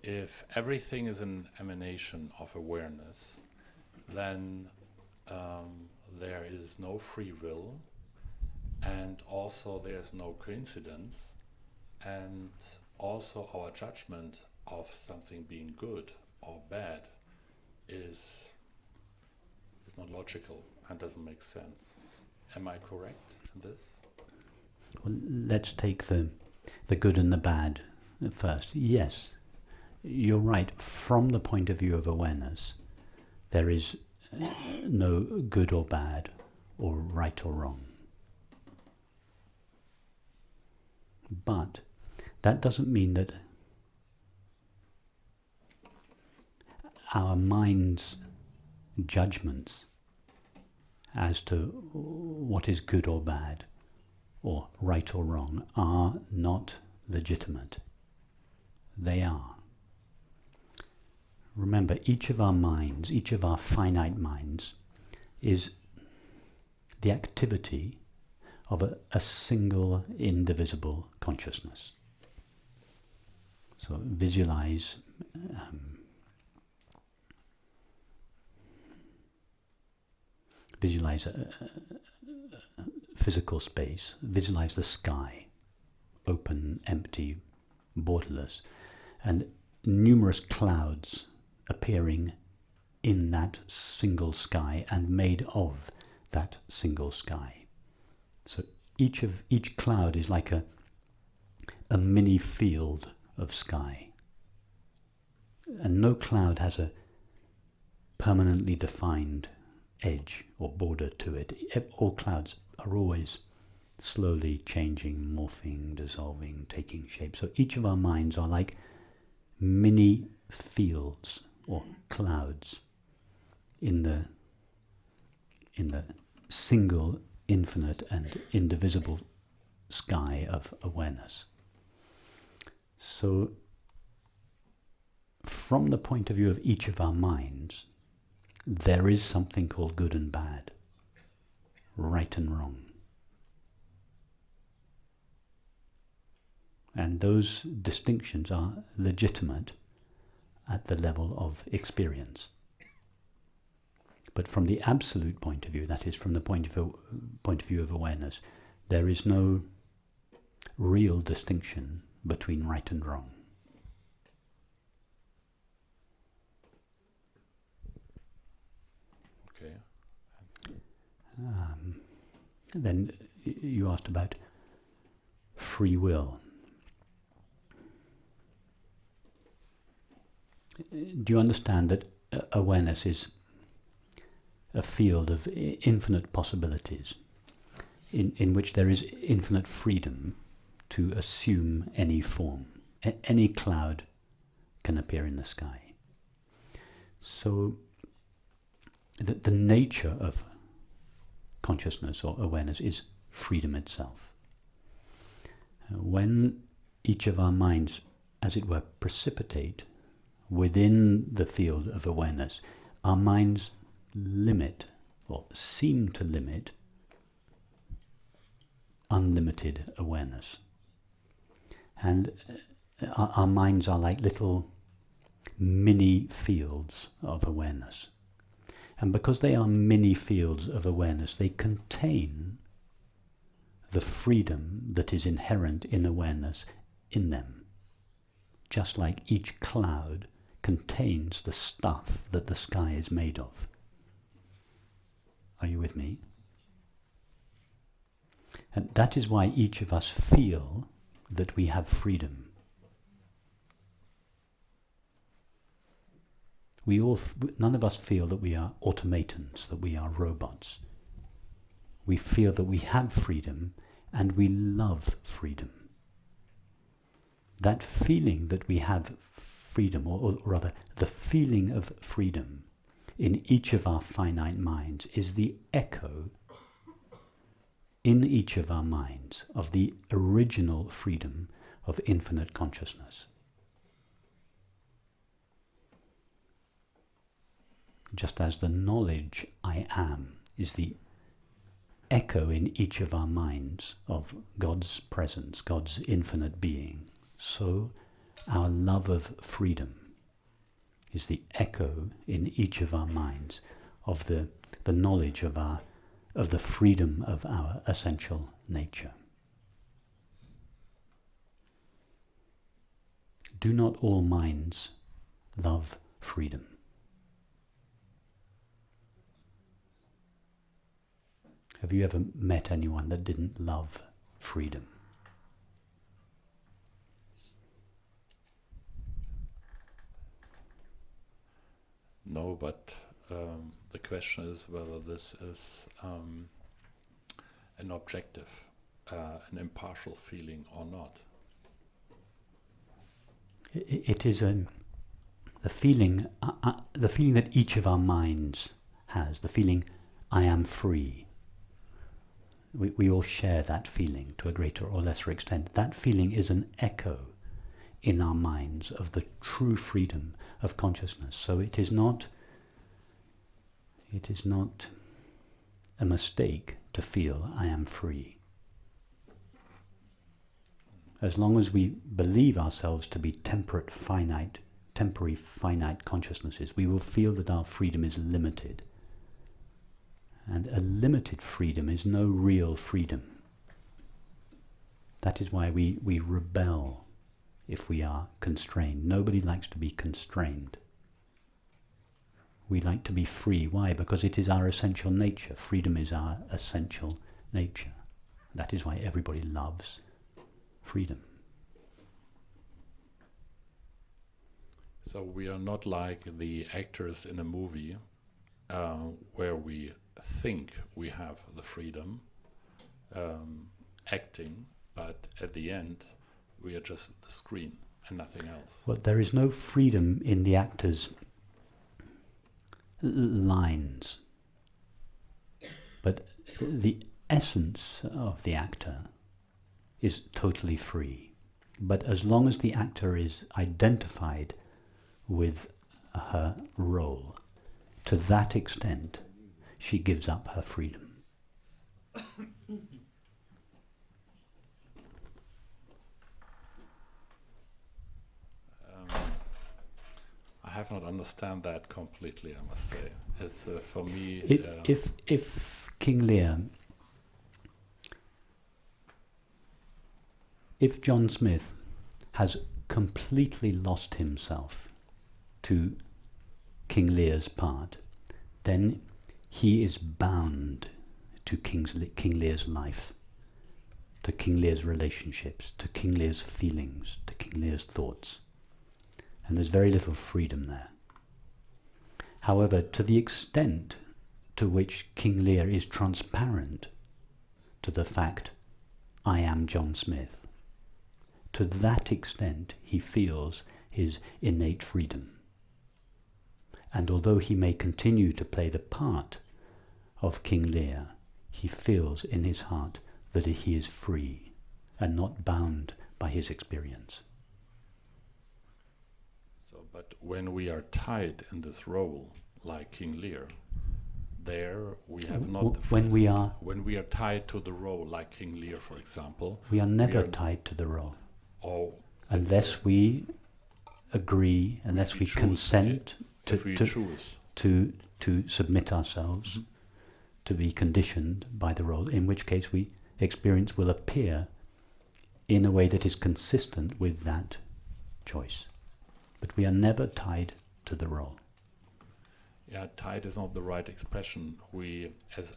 if everything is an emanation of awareness, then there is no free will, and also there is no coincidence, and also our judgment of something being good or bad is not logical and doesn't make sense. Am I correct in this? Well, let's take the good and the bad first. Yes, you're right. From the point of view of awareness, there is no good or bad, or right or wrong. But that doesn't mean that our mind's judgments as to what is good or bad, or right or wrong, are not legitimate. They are. Remember, each of our minds, each of our finite minds, is the activity of a single indivisible consciousness. So visualize a physical space, visualize the sky, open, empty, borderless, and numerous clouds appearing in that single sky and made of that single sky. So each cloud is like a mini field of sky. And no cloud has a permanently defined edge or border to it. All clouds are always slowly changing, morphing, dissolving, taking shape. So each of our minds are like mini fields or clouds in the single, infinite and indivisible sky of awareness. So from the point of view of each of our minds, there is something called good and bad, right and wrong. And those distinctions are legitimate at the level of experience. But from the absolute point of view, that is, from the point of view of awareness, there is no real distinction between right and wrong. Okay. Then you asked about free will. Do you understand that awareness is a field of infinite possibilities in which there is infinite freedom to assume any form? Any cloud can appear in the sky. So the nature of consciousness or awareness is freedom itself. When each of our minds, as it were, precipitate within the field of awareness, our minds limit, or seem to limit, unlimited awareness. And our minds are like little mini fields of awareness. And because they are mini fields of awareness, they contain the freedom that is inherent in awareness in them. Just like each cloud contains the stuff that the sky is made of. Are you with me? And that is why each of us feel that we have freedom. None of us feel that we are automatons, that we are robots. We feel that we have freedom and we love freedom. That feeling that we have freedom, or rather the feeling of freedom in each of our finite minds, is the echo in each of our minds of the original freedom of infinite consciousness. Just as the knowledge I am is the echo in each of our minds of God's presence, God's infinite being, so our love of freedom is the echo in each of our minds of the knowledge of the freedom of our essential nature. Do not all minds love freedom? Have you ever met anyone that didn't love freedom? No, but the question is whether this is an objective, an impartial feeling or not. It is the feeling that each of our minds has, the feeling, I am free. We all share that feeling to a greater or lesser extent. That feeling is an echo in our minds of the true freedom of consciousness. So it is not a mistake to feel I am free. As long as we believe ourselves to be temporary finite consciousnesses, we will feel that our freedom is limited. And a limited freedom is no real freedom. That is why we rebel if we are constrained. Nobody likes to be constrained. We like to be free. Why? Because it is our essential nature. Freedom is our essential nature. That is why everybody loves freedom. So we are not like the actors in a movie where we think we have the freedom acting, but at the end we are just the screen and nothing else. Well, there is no freedom in the actor's lines, but the essence of the actor is totally free. But as long as the actor is identified with her role, to that extent she gives up her freedom. I have not understand that completely, I must say. It's for me... If King Lear, if John Smith has completely lost himself to King Lear's part, then he is bound to King Lear's life, to King Lear's relationships, to King Lear's feelings, to King Lear's thoughts. And there's very little freedom there. However, to the extent to which King Lear is transparent to the fact, I am John Smith, to that extent he feels his innate freedom. And although he may continue to play the part of King Lear, he feels in his heart that he is free and not bound by his experience. So, but when we are tied in this role, like King Lear, there we have not the freedom. When we are tied to the role, like King Lear, for example, we are never tied to the role. Unless we agree, unless we consent to submit ourselves to be conditioned by the role, in which case experience will appear in a way that is consistent with that choice. But we are never tied to the role. Yeah, tied is not the right expression. We, as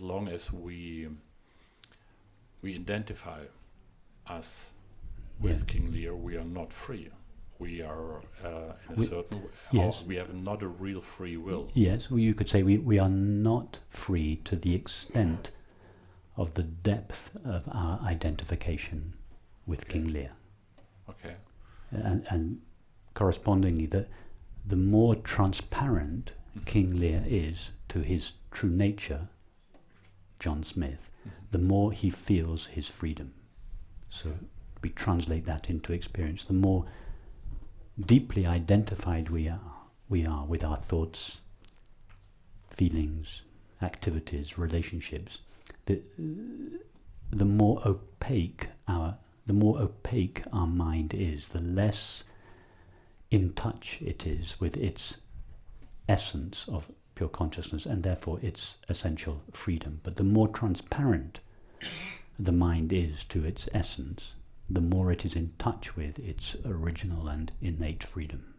long as we identify us with King Lear, we are not free. We are in a certain way. Yes. We have not a real free will. Yes, well, you could say we are not free to the extent of the depth of our identification with King Lear. Okay. And correspondingly, the more transparent King Lear is to his true nature, John Smith, the more he feels his freedom. So we translate that into experience. The more deeply identified we are with our thoughts, feelings, activities, relationships, the more opaque our the more opaque our mind is, the less in touch it is with its essence of pure consciousness and therefore its essential freedom. But the more transparent the mind is to its essence, the more it is in touch with its original and innate freedom.